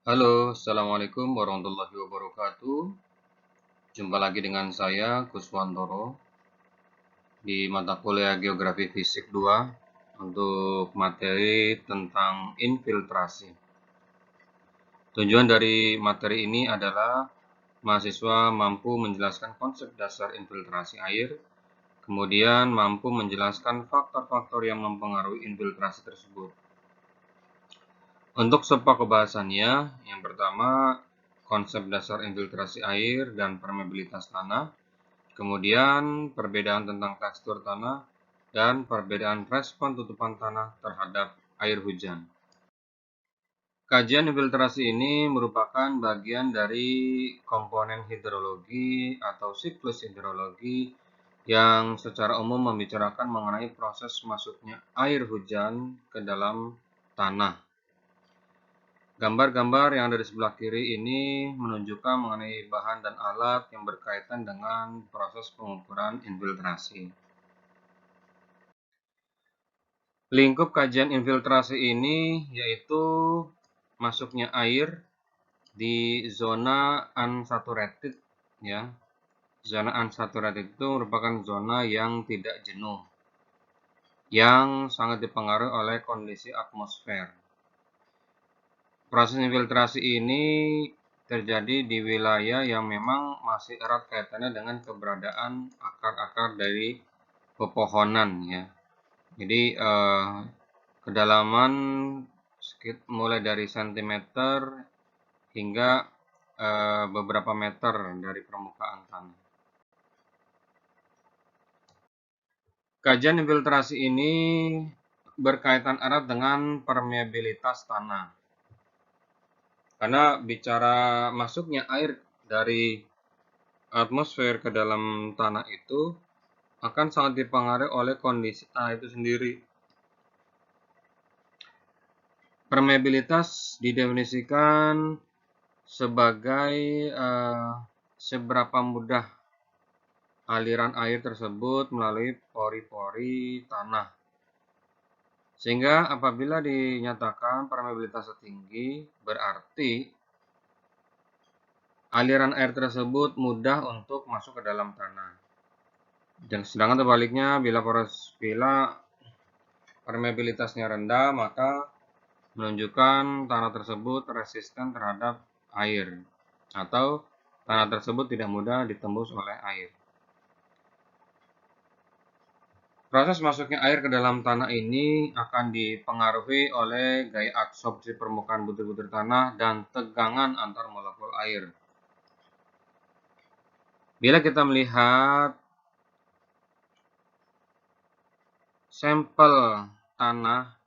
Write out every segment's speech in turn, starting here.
Halo, Assalamualaikum warahmatullahi wabarakatuh. Jumpa lagi dengan saya, Kuswantoro, di mata kuliah Geografi Fisik 2 untuk materi tentang infiltrasi. Tujuan dari materi ini adalah mahasiswa mampu menjelaskan konsep dasar infiltrasi air, kemudian mampu menjelaskan faktor-faktor yang mempengaruhi infiltrasi tersebut. Untuk sepok pembahasannya, yang pertama, konsep dasar infiltrasi air dan permeabilitas tanah, kemudian perbedaan tentang tekstur tanah, dan perbedaan respon tutupan tanah terhadap air hujan. Kajian infiltrasi ini merupakan bagian dari komponen hidrologi atau siklus hidrologi yang secara umum membicarakan mengenai proses masuknya air hujan ke dalam tanah. Gambar-gambar yang ada di sebelah kiri ini menunjukkan mengenai bahan dan alat yang berkaitan dengan proses pengukuran infiltrasi. Lingkup kajian infiltrasi ini yaitu masuknya air di zona unsaturated, ya. Zona unsaturated itu merupakan zona yang tidak jenuh, yang sangat dipengaruhi oleh kondisi atmosfer. Proses infiltrasi ini terjadi di wilayah yang memang masih erat kaitannya dengan keberadaan akar-akar dari pepohonan, ya. Jadi kedalaman mulai dari sentimeter hingga beberapa meter dari permukaan tanah. Kajian infiltrasi ini berkaitan erat dengan permeabilitas tanah. Karena bicara masuknya air dari atmosfer ke dalam tanah itu akan sangat dipengaruhi oleh kondisi tanah itu sendiri. Permeabilitas didefinisikan sebagai seberapa mudah aliran air tersebut melalui pori-pori tanah. Sehingga apabila dinyatakan permeabilitas tinggi, berarti aliran air tersebut mudah untuk masuk ke dalam tanah. Dan sedangkan terbaliknya, bila permeabilitasnya rendah, maka menunjukkan tanah tersebut resisten terhadap air atau tanah tersebut tidak mudah ditembus oleh air. Proses masuknya air ke dalam tanah ini akan dipengaruhi oleh gaya absorpsi permukaan butir-butir tanah dan tegangan antar molekul air. Bila kita melihat sampel tanah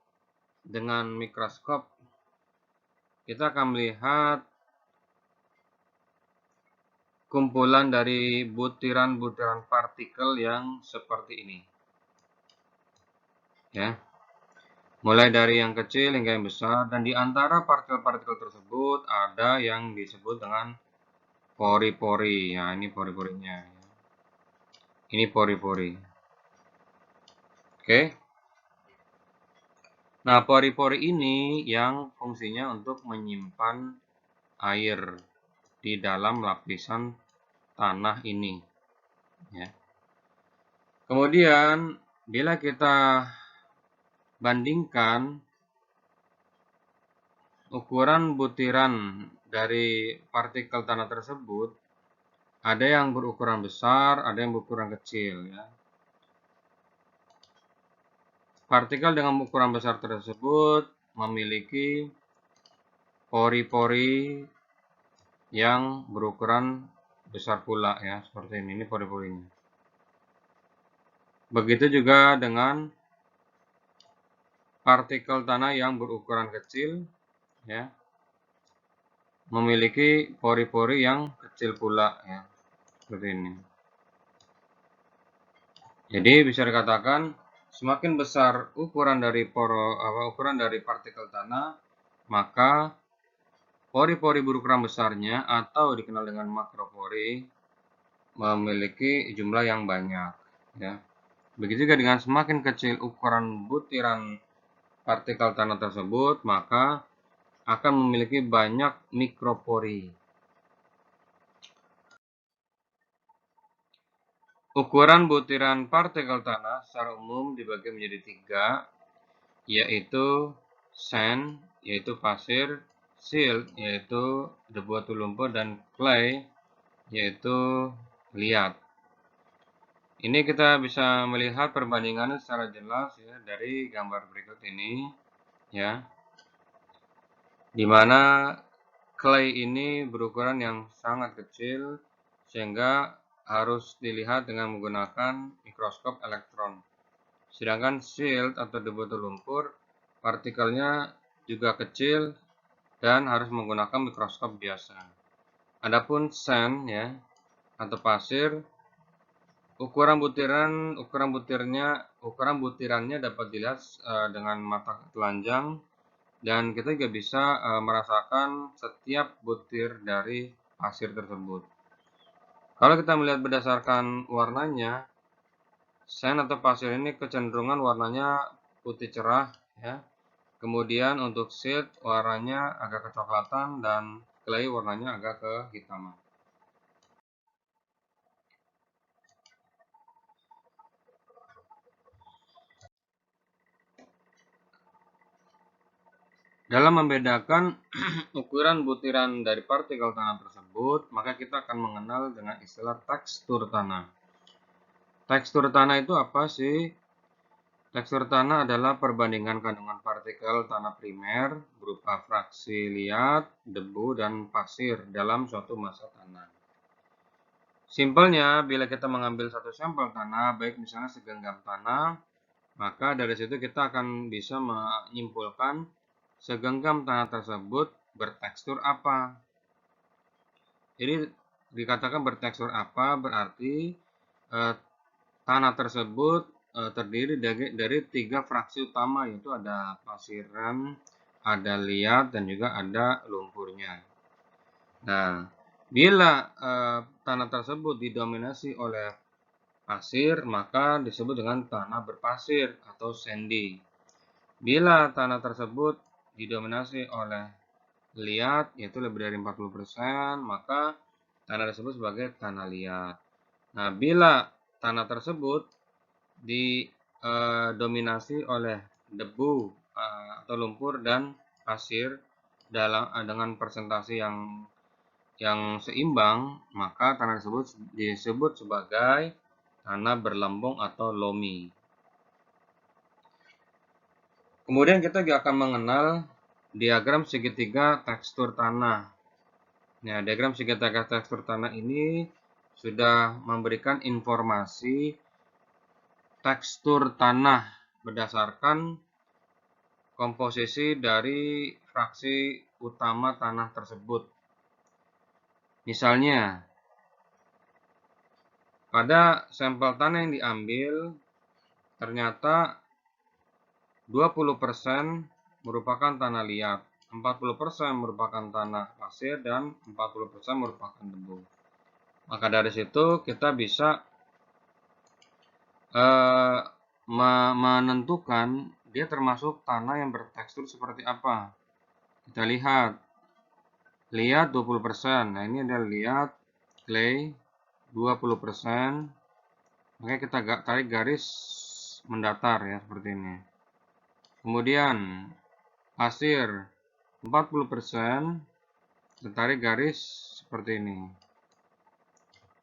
dengan mikroskop, kita akan melihat kumpulan dari butiran-butiran partikel yang seperti ini. Ya. Mulai dari yang kecil hingga yang besar, dan di antara partikel-partikel tersebut ada yang disebut dengan pori-pori. Ya, ini pori-porinya. Ini pori-pori. Oke. Nah, pori-pori ini yang fungsinya untuk menyimpan air di dalam lapisan tanah ini. Ya. Kemudian, bila kita bandingkan ukuran butiran dari partikel tanah tersebut, ada yang berukuran besar, ada yang berukuran kecil, ya. Partikel dengan ukuran besar tersebut memiliki pori-pori yang berukuran besar pula, ya, seperti ini pori-porinya. Begitu juga dengan partikel tanah yang berukuran kecil, ya, memiliki pori-pori yang kecil pula, ya, seperti ini. Jadi bisa dikatakan semakin besar ukuran dari partikel tanah, maka pori-pori berukuran besarnya atau dikenal dengan makropori memiliki jumlah yang banyak, ya. Begitu juga dengan semakin kecil ukuran butiran partikel tanah tersebut, maka akan memiliki banyak mikropori. Ukuran butiran partikel tanah secara umum dibagi menjadi 3, yaitu sand, yaitu pasir, silt, yaitu debu atau lumpur, dan clay, yaitu liat. Ini kita bisa melihat perbandingannya secara jelas ya dari gambar berikut ini ya. Di mana clay ini berukuran yang sangat kecil sehingga harus dilihat dengan menggunakan mikroskop elektron. Sedangkan silt atau debu atau lumpur partikelnya juga kecil dan harus menggunakan mikroskop biasa. Adapun sand ya atau pasir, ukuran butirannya dapat dilihat dengan mata telanjang, dan kita juga bisa merasakan setiap butir dari pasir tersebut. Kalau kita melihat berdasarkan warnanya, sand atau pasir ini kecenderungan warnanya putih cerah ya. Kemudian untuk silt warnanya agak kecoklatan dan clay warnanya agak kehitaman. Dalam membedakan ukuran butiran dari partikel tanah tersebut, maka kita akan mengenal dengan istilah tekstur tanah. Tekstur tanah itu apa sih? Tekstur tanah adalah perbandingan kandungan partikel tanah primer berupa fraksi liat, debu, dan pasir dalam suatu massa tanah. Simpelnya, bila kita mengambil satu sampel tanah, baik misalnya segenggam tanah, maka dari situ kita akan bisa menyimpulkan segenggam tanah tersebut bertekstur apa. Jadi dikatakan bertekstur apa berarti tanah tersebut terdiri dari 3 fraksi utama, yaitu ada pasiran, ada liat, dan juga ada lumpurnya. Nah, bila tanah tersebut didominasi oleh pasir, maka disebut dengan tanah berpasir atau sandy. Bila tanah tersebut didominasi oleh liat, yaitu lebih dari 40%, maka tanah tersebut sebagai tanah liat. Nah, bila tanah tersebut didominasi oleh debu atau lumpur dan pasir dengan persentase yang seimbang, maka tanah tersebut disebut sebagai tanah berlembung atau loamy. Kemudian kita juga akan mengenal diagram segitiga tekstur tanah. Nah, diagram segitiga tekstur tanah ini sudah memberikan informasi tekstur tanah berdasarkan komposisi dari fraksi utama tanah tersebut. Misalnya, pada sampel tanah yang diambil, ternyata 20% merupakan tanah liat, 40% merupakan tanah pasir, dan 40% merupakan debu. Maka dari situ kita bisa menentukan dia termasuk tanah yang bertekstur seperti apa. Kita lihat, liat 20%, nah ini adalah liat, clay 20%, makanya kita tarik garis mendatar ya seperti ini. Kemudian pasir 40%, kita tarik garis seperti ini.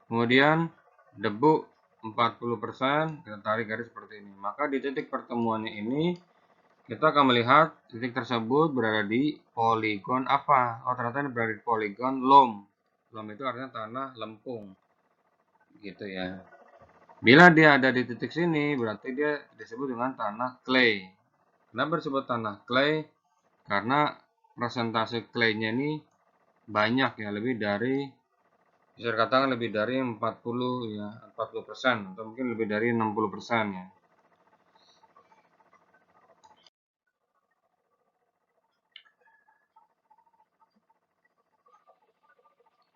Kemudian debu 40%, kita tarik garis seperti ini. Maka di titik pertemuannya ini kita akan melihat titik tersebut berada di poligon apa? Oh, ternyata ini berada di poligon loam. Loam itu artinya tanah lempung. Gitu ya. Bila dia ada di titik sini, berarti dia disebut dengan tanah clay. Kenapa disebut tanah clay? Karena presentasi clay-nya ini banyak ya, lebih dari, bisa dikatakan lebih dari 40% atau mungkin lebih dari 60% ya.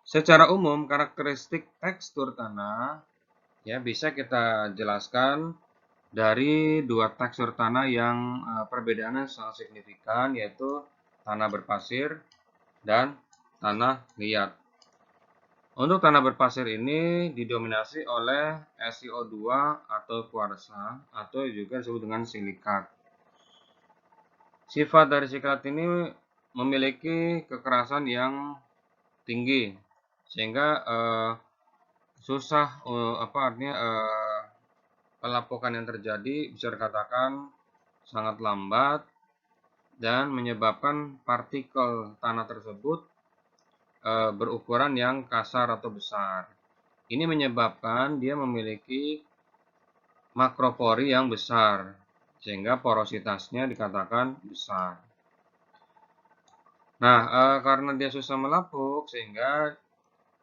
Secara umum, karakteristik tekstur tanah ya bisa kita jelaskan dari dua tekstur tanah yang perbedaannya sangat signifikan, yaitu tanah berpasir, dan tanah liat. Untuk tanah berpasir ini didominasi oleh SiO2 atau kuarsa, atau juga disebut dengan silikat. Sifat dari silikat ini memiliki kekerasan yang tinggi, sehingga susah pelapukan yang terjadi bisa dikatakan sangat lambat dan menyebabkan partikel tanah tersebut berukuran yang kasar atau besar. Ini menyebabkan dia memiliki makropori yang besar, sehingga porositasnya dikatakan besar. Nah, karena dia susah melapuk, sehingga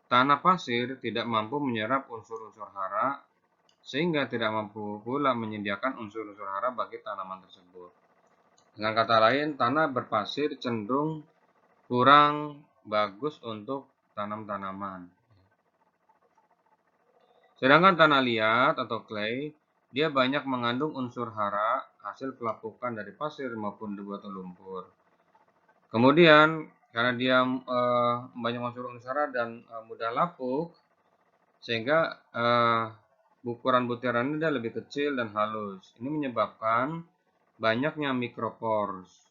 tanah pasir tidak mampu menyerap unsur-unsur hara, sehingga tidak mampu pula menyediakan unsur-unsur hara bagi tanaman tersebut. Dengan kata lain, tanah berpasir cenderung kurang bagus untuk tanam-tanaman. Sedangkan tanah liat atau clay, dia banyak mengandung unsur hara hasil pelapukan dari pasir maupun debu atau lumpur. Kemudian, karena dia banyak unsur hara dan mudah lapuk, sehingga ukuran butirannya dia lebih kecil dan halus. Ini menyebabkan banyaknya micropores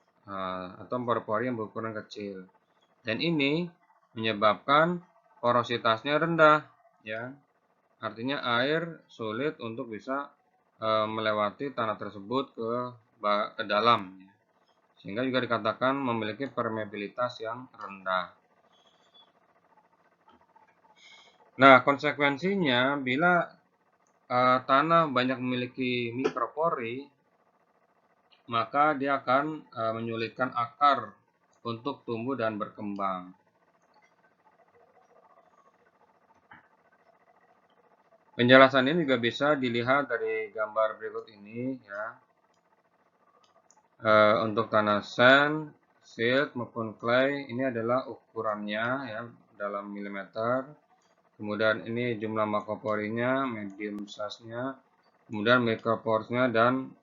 atau pori-pori yang berukuran kecil. Dan ini menyebabkan porositasnya rendah, ya. Artinya air sulit untuk bisa melewati tanah tersebut ke dalam, sehingga juga dikatakan memiliki permeabilitas yang rendah. Nah, konsekuensinya bila tanah banyak memiliki mikropori, maka dia akan menyulitkan akar untuk tumbuh dan berkembang. Penjelasan ini juga bisa dilihat dari gambar berikut ini, ya. Untuk tanah sand, silt maupun clay, ini adalah ukurannya, ya, dalam milimeter. Kemudian ini jumlah makroporinya, medium size-nya, kemudian micropores-nya, dan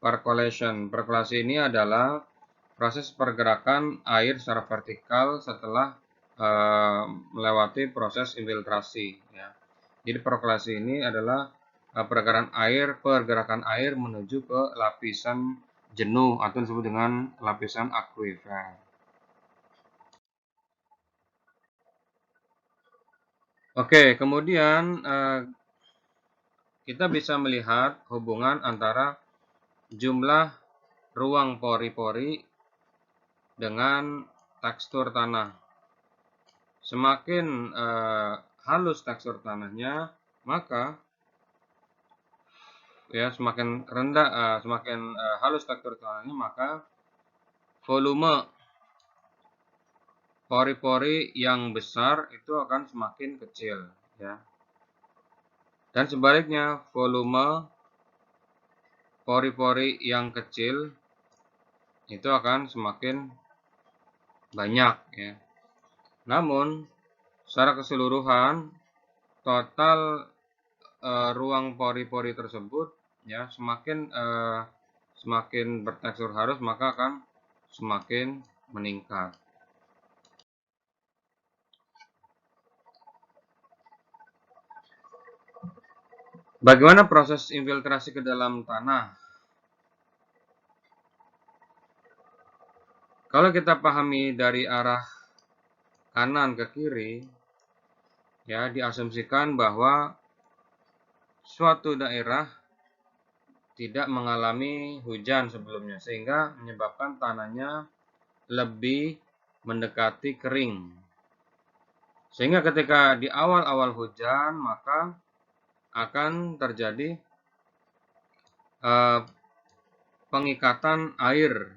percolation. Perkolasi ini adalah proses pergerakan air secara vertikal setelah melewati proses infiltrasi, ya. Jadi perkolasi ini adalah pergerakan air menuju ke lapisan jenuh atau disebut dengan lapisan akuifer. Oke, kemudian kita bisa melihat hubungan antara jumlah ruang pori-pori dengan tekstur tanah. Semakin halus tekstur tanahnya, maka semakin halus tekstur tanahnya, maka volume pori-pori yang besar itu akan semakin kecil, ya. Dan sebaliknya, volume pori-pori yang kecil itu akan semakin banyak, ya. Namun, secara keseluruhan total ruang pori-pori tersebut, ya, semakin bertekstur halus, maka akan semakin meningkat. Bagaimana proses infiltrasi ke dalam tanah? Kalau kita pahami dari arah kanan ke kiri, ya, diasumsikan bahwa suatu daerah tidak mengalami hujan sebelumnya, sehingga menyebabkan tanahnya lebih mendekati kering. Sehingga ketika di awal-awal hujan, maka akan terjadi pengikatan air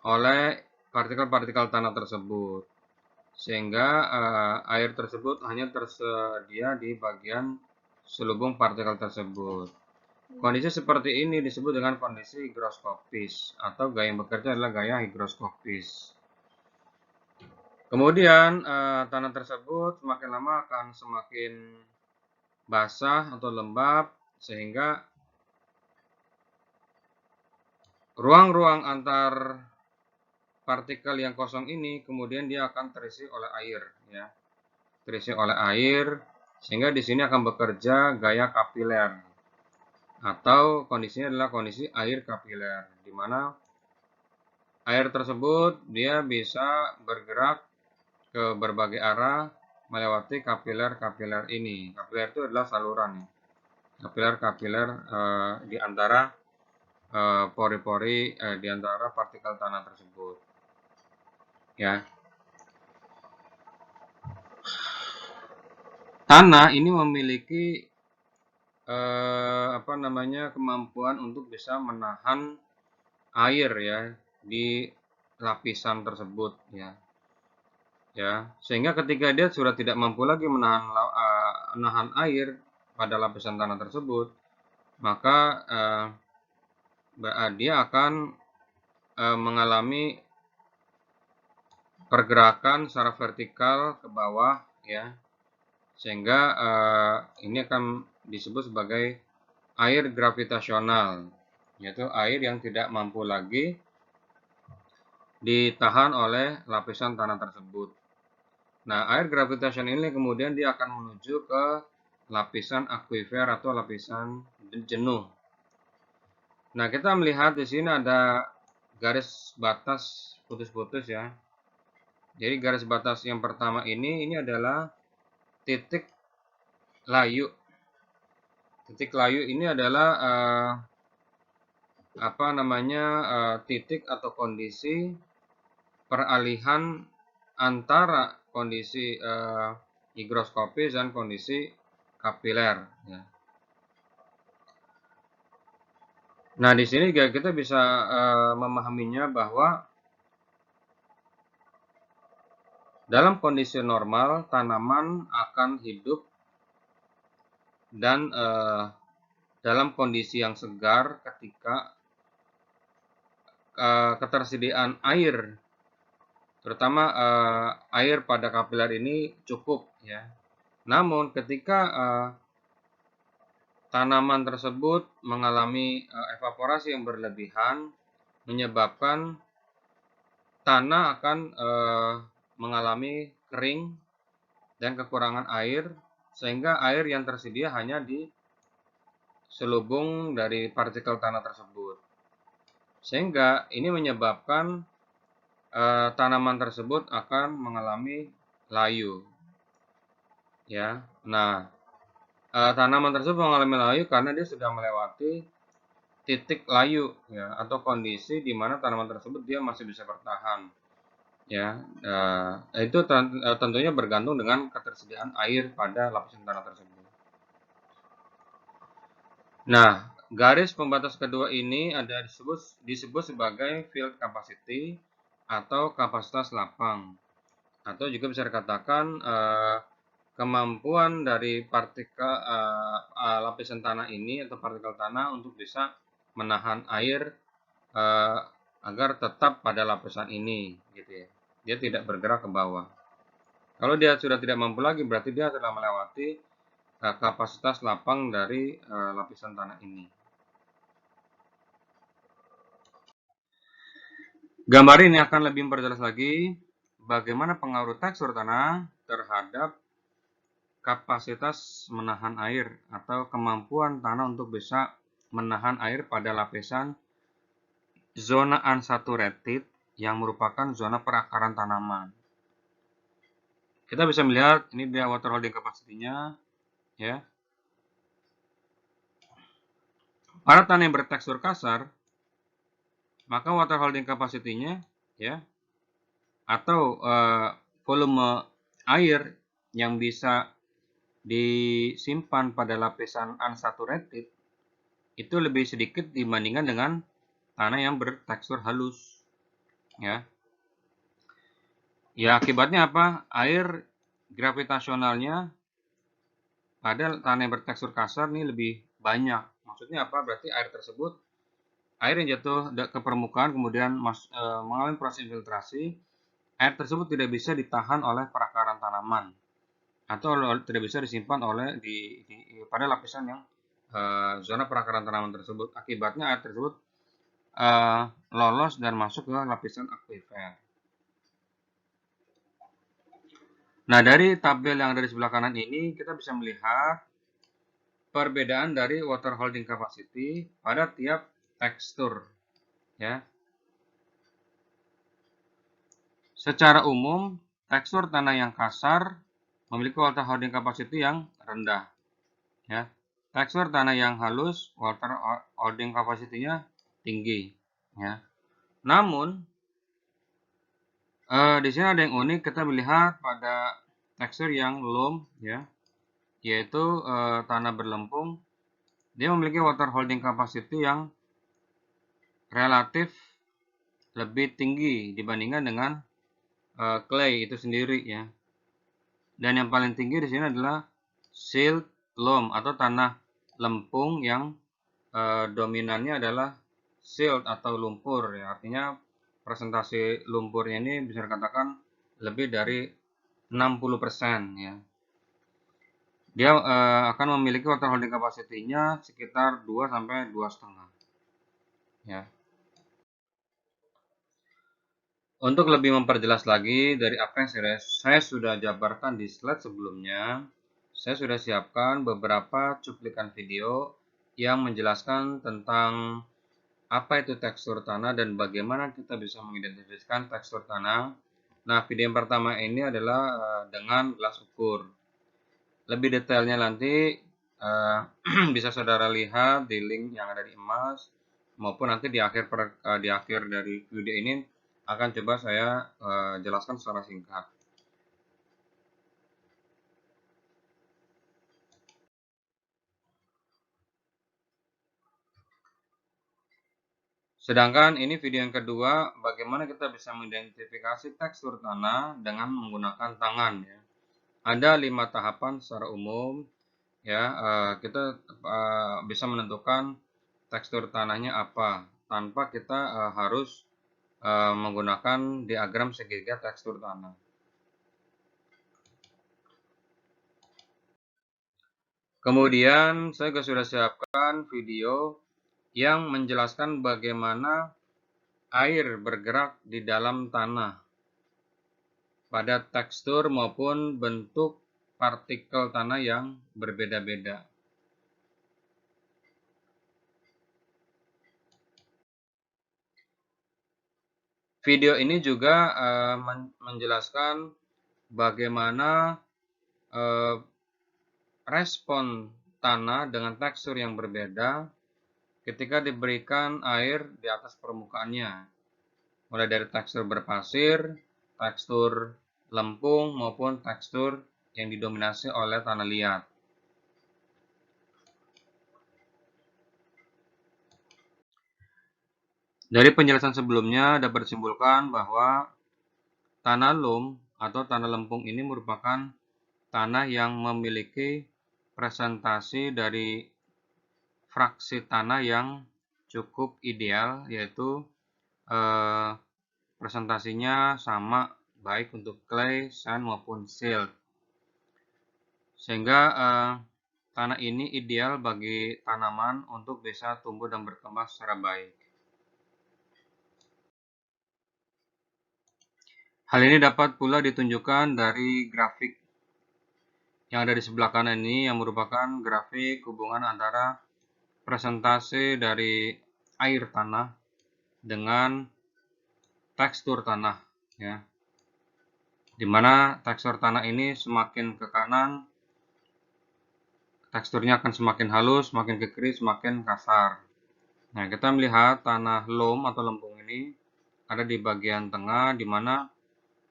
oleh partikel-partikel tanah tersebut, sehingga air tersebut hanya tersedia di bagian selubung partikel tersebut. Kondisi seperti ini disebut dengan kondisi higroskopis, atau gaya yang bekerja adalah gaya higroskopis. Kemudian tanah tersebut semakin lama akan semakin basah atau lembab, sehingga ruang-ruang antar partikel yang kosong ini kemudian dia akan terisi oleh air, ya. Terisi oleh air, sehingga di sini akan bekerja gaya kapiler, atau kondisinya adalah kondisi air kapiler, di mana air tersebut dia bisa bergerak ke berbagai arah melewati kapiler-kapiler ini. Kapiler itu adalah saluran, ya. Kapiler-kapiler di antara pori-pori di antara partikel tanah tersebut, ya. Tanah ini memiliki kemampuan untuk bisa menahan air, ya, di lapisan tersebut, ya. Sehingga ketika dia sudah tidak mampu lagi menahan air pada lapisan tanah tersebut, maka dia akan mengalami pergerakan secara vertikal ke bawah, ya, sehingga ini akan disebut sebagai air gravitasional, yaitu air yang tidak mampu lagi ditahan oleh lapisan tanah tersebut. Nah, air gravitasional ini kemudian dia akan menuju ke lapisan akuifer atau lapisan jenuh. Nah, kita melihat di sini ada garis batas putus-putus, ya. Jadi garis batas yang pertama ini adalah titik layu. Titik layu ini adalah titik atau kondisi peralihan antara kondisi higroskopis dan kondisi kapiler, ya. Nah, di sini juga kita bisa memahaminya bahwa dalam kondisi normal tanaman akan hidup dan dalam kondisi yang segar ketika ketersediaan air, terutama air pada kapiler ini cukup, ya. Namun ketika tanaman tersebut mengalami evaporasi yang berlebihan, menyebabkan tanah akan mengalami kering dan kekurangan air, sehingga air yang tersedia hanya di selubung dari partikel tanah tersebut. Sehingga ini menyebabkan tanaman tersebut akan mengalami layu, ya. Nah, tanaman tersebut mengalami layu karena dia sudah melewati titik layu, ya, atau kondisi di mana tanaman tersebut dia masih bisa bertahan, ya. Itu tentunya bergantung dengan ketersediaan air pada lapisan tanah tersebut. Nah, garis pembatas kedua ini disebut sebagai field capacity atau kapasitas lapang, atau juga bisa dikatakan kemampuan dari partikel lapisan tanah ini atau partikel tanah untuk bisa menahan air agar tetap pada lapisan ini, gitu, ya. Dia tidak bergerak ke bawah. Kalau dia sudah tidak mampu lagi, berarti dia telah melewati kapasitas lapang dari lapisan tanah ini. Gambar ini akan lebih memperjelas lagi bagaimana pengaruh tekstur tanah terhadap kapasitas menahan air atau kemampuan tanah untuk bisa menahan air pada lapisan zona unsaturated yang merupakan zona perakaran tanaman. Kita bisa melihat ini dia water holding capacity-nya, ya. Pada tanah yang bertekstur kasar, maka water holding capacity-nya, ya, atau volume air yang bisa disimpan pada lapisan unsaturated itu lebih sedikit dibandingkan dengan tanah yang bertekstur halus, ya. Ya, akibatnya apa? Air gravitasionalnya pada tanah yang bertekstur kasar ini lebih banyak. Maksudnya apa? Berarti air yang jatuh ke permukaan kemudian mengalami proses infiltrasi, air tersebut tidak bisa ditahan oleh perakaran tanaman atau tidak bisa disimpan pada lapisan yang zona perakaran tanaman tersebut. Akibatnya air tersebut lolos dan masuk ke lapisan akuifer. Nah, dari tabel yang ada di sebelah kanan ini, kita bisa melihat perbedaan dari water holding capacity pada tiap tekstur. Ya. Secara umum, tekstur tanah yang kasar memiliki water holding capacity yang rendah. Ya. Tekstur tanah yang halus, water holding capacity-nya tinggi. Ya. Namun, di sini ada yang unik, kita melihat pada tekstur yang loam, ya, yaitu tanah berlempung, dia memiliki water holding capacity yang relatif lebih tinggi dibandingkan dengan clay itu sendiri, ya. Dan yang paling tinggi di sini adalah silt loam atau tanah lempung yang dominannya adalah silt atau lumpur, ya. Artinya presentasi lumpurnya ini bisa dikatakan lebih dari 60%, ya. Dia akan memiliki water holding capacity-nya sekitar 2 sampai 2,5, ya. Untuk lebih memperjelas lagi dari apa yang saya sudah jabarkan di slide sebelumnya, saya sudah siapkan beberapa cuplikan video yang menjelaskan tentang apa itu tekstur tanah dan bagaimana kita bisa mengidentifikasikan tekstur tanah. Nah, video yang pertama ini adalah dengan gelas ukur. Lebih detailnya nanti bisa saudara lihat di link yang ada di emas, maupun nanti di akhir dari video ini akan coba saya jelaskan secara singkat. Sedangkan ini video yang kedua, bagaimana kita bisa mengidentifikasi tekstur tanah dengan menggunakan tangan, ya. Ada 5 tahapan secara umum, ya. Kita bisa menentukan tekstur tanahnya apa tanpa kita harus menggunakan diagram segitiga tekstur tanah. Kemudian saya juga sudah siapkan video yang menjelaskan bagaimana air bergerak di dalam tanah pada tekstur maupun bentuk partikel tanah yang berbeda-beda. Video ini juga menjelaskan bagaimana respon tanah dengan tekstur yang berbeda ketika diberikan air di atas permukaannya. Mulai dari tekstur berpasir, tekstur lempung, maupun tekstur yang didominasi oleh tanah liat. Dari penjelasan sebelumnya dapat disimpulkan bahwa tanah loam atau tanah lempung ini merupakan tanah yang memiliki presentasi dari fraksi tanah yang cukup ideal, yaitu presentasinya sama baik untuk clay, sand maupun silt. Sehingga tanah ini ideal bagi tanaman untuk bisa tumbuh dan berkembang secara baik. Hal ini dapat pula ditunjukkan dari grafik yang ada di sebelah kanan ini, yang merupakan grafik hubungan antara presentasi dari air tanah dengan tekstur tanah, ya. Dimana tekstur tanah ini semakin ke kanan, teksturnya akan semakin halus, semakin ke kiri, semakin kasar. Nah, kita melihat tanah loam atau lempung ini ada di bagian tengah, di mana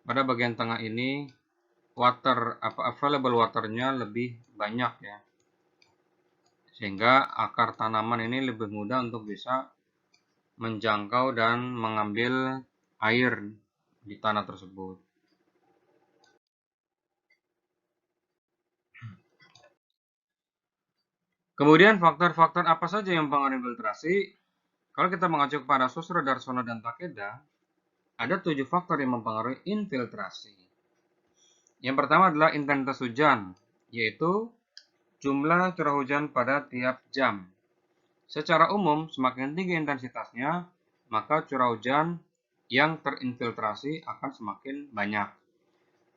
pada bagian tengah ini available waternya lebih banyak, ya. Sehingga akar tanaman ini lebih mudah untuk bisa menjangkau dan mengambil air di tanah tersebut. Kemudian faktor-faktor apa saja yang mempengaruhi infiltrasi? Kalau kita mengacu kepada Susro, Darsono, dan Takeda, ada 7 faktor yang mempengaruhi infiltrasi. Yang pertama adalah intensitas hujan, yaitu jumlah curah hujan pada tiap jam. Secara umum, semakin tinggi intensitasnya, maka curah hujan yang terinfiltrasi akan semakin banyak.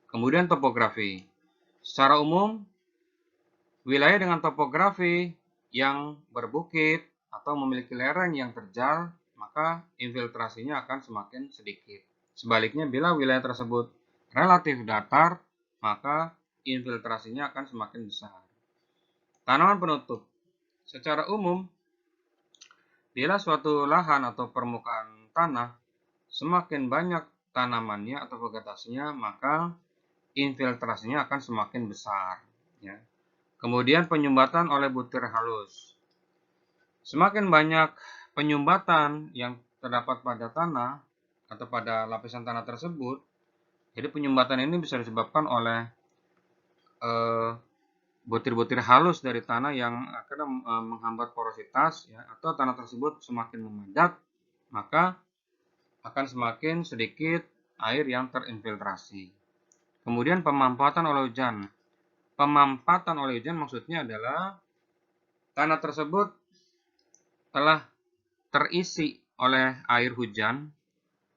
Kemudian topografi. Secara umum, wilayah dengan topografi yang berbukit atau memiliki lereng yang terjal, maka infiltrasinya akan semakin sedikit. Sebaliknya, bila wilayah tersebut relatif datar, maka infiltrasinya akan semakin besar. Tanaman penutup. Secara umum, bila suatu lahan atau permukaan tanah semakin banyak tanamannya atau vegetasinya, maka infiltrasinya akan semakin besar. Ya. Kemudian penyumbatan oleh butir halus. Semakin banyak penyumbatan yang terdapat pada tanah atau pada lapisan tanah tersebut, jadi penyumbatan ini bisa disebabkan oleh butir-butir halus dari tanah yang akan menghambat porositas, ya, atau tanah tersebut semakin memadat, maka akan semakin sedikit air yang terinfiltrasi. Kemudian pemampatan oleh hujan. Pemampatan oleh hujan maksudnya adalah tanah tersebut telah terisi oleh air hujan,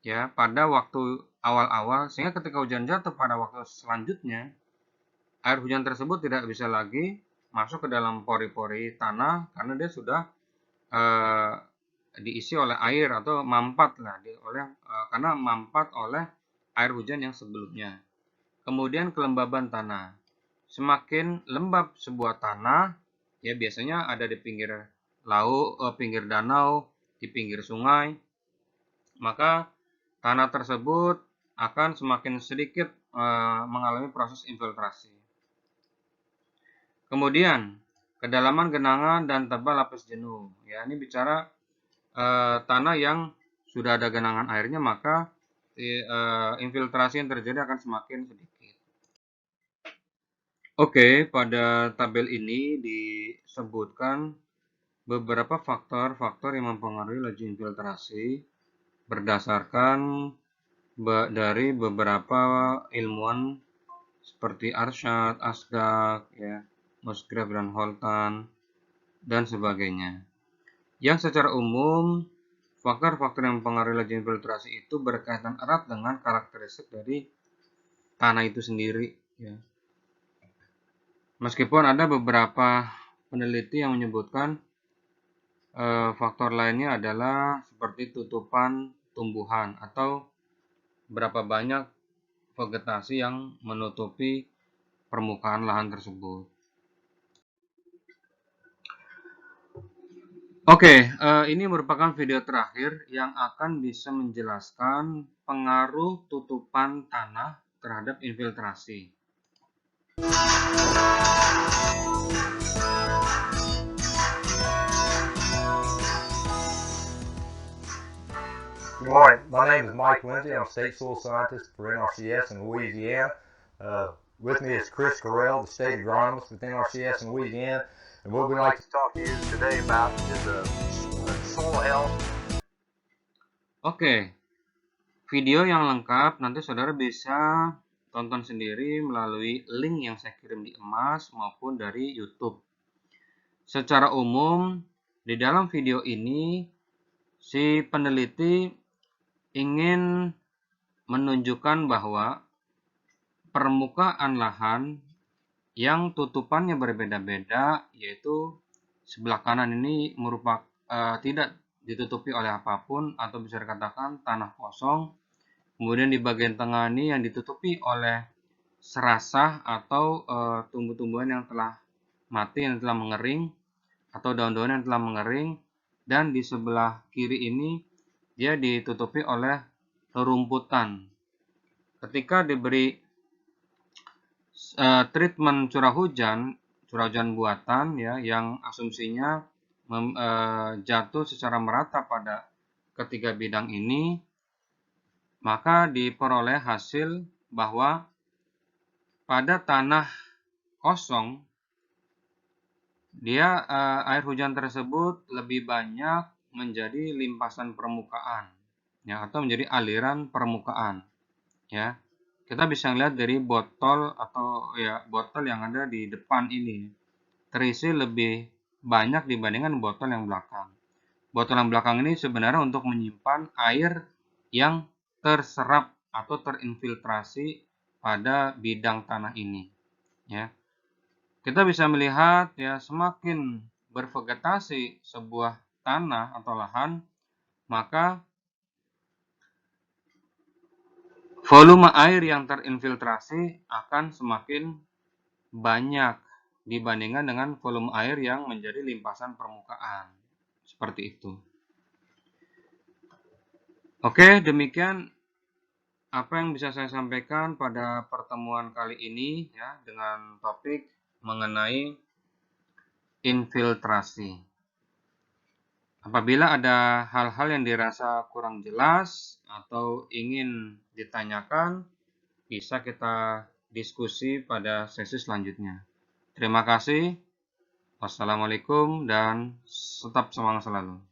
ya, pada waktu awal-awal, sehingga ketika hujan jatuh pada waktu selanjutnya, air hujan tersebut tidak bisa lagi masuk ke dalam pori-pori tanah karena dia sudah diisi oleh air atau mampat lah karena mampat oleh air hujan yang sebelumnya. Kemudian kelembaban tanah. Semakin lembab sebuah tanah, ya biasanya ada di pinggir laut, pinggir danau, di pinggir sungai, maka tanah tersebut akan semakin sedikit mengalami proses infiltrasi. Kemudian kedalaman genangan dan tebal lapis jenuh. Ya, ini bicara tanah yang sudah ada genangan airnya, maka infiltrasi yang terjadi akan semakin sedikit. Oke, pada tabel ini disebutkan beberapa faktor-faktor yang mempengaruhi laju infiltrasi berdasarkan dari beberapa ilmuwan seperti Arshad, Asdak, ya, Musgrave dan Holtan, dan sebagainya. Yang secara umum, faktor-faktor yang mempengaruhi laju infiltrasi itu berkaitan erat dengan karakteristik dari tanah itu sendiri, ya. Meskipun ada beberapa peneliti yang menyebutkan faktor lainnya adalah seperti tutupan tumbuhan atau berapa banyak vegetasi yang menutupi permukaan lahan tersebut. Oke, ini merupakan video terakhir yang akan bisa menjelaskan pengaruh tutupan tanah terhadap infiltrasi. Good morning. My name is Mike Lindsay. I'm a state soil scientist for NRCS in Louisiana. With me is Chris Carell, the state agronomist with NRCS in Louisiana. And what we'd like to talk to you today about is soil health. Oke, video yang lengkap nanti saudara bisa tonton sendiri melalui link yang saya kirim di emas maupun dari YouTube. Secara umum, di dalam video ini si peneliti ingin menunjukkan bahwa permukaan lahan yang tutupannya berbeda-beda, yaitu sebelah kanan ini merupakan tidak ditutupi oleh apapun atau bisa dikatakan tanah kosong. Kemudian di bagian tengah ini yang ditutupi oleh serasah atau tumbuh-tumbuhan yang telah mati, yang telah mengering, atau daun-daun yang telah mengering. Dan di sebelah kiri ini dia ditutupi oleh rerumputan. Ketika diberi treatment curah hujan buatan, ya, yang asumsinya jatuh secara merata pada ketiga bidang ini, maka diperoleh hasil bahwa pada tanah kosong dia air hujan tersebut lebih banyak menjadi limpasan permukaan, ya, atau menjadi aliran permukaan, ya. Kita bisa lihat dari botol atau ya botol yang ada di depan ini terisi lebih banyak dibandingkan botol yang belakang. Botol yang belakang ini sebenarnya untuk menyimpan air yang terserap atau terinfiltrasi pada bidang tanah ini, ya. Kita bisa melihat ya, semakin bervegetasi sebuah tanah atau lahan, maka volume air yang terinfiltrasi akan semakin banyak dibandingkan dengan volume air yang menjadi limpasan permukaan. Seperti itu. Oke, demikian apa yang bisa saya sampaikan pada pertemuan kali ini ya, dengan topik mengenai infiltrasi. Apabila ada hal-hal yang dirasa kurang jelas atau ingin ditanyakan, bisa kita diskusi pada sesi selanjutnya. Terima kasih. Wassalamualaikum dan tetap semangat selalu.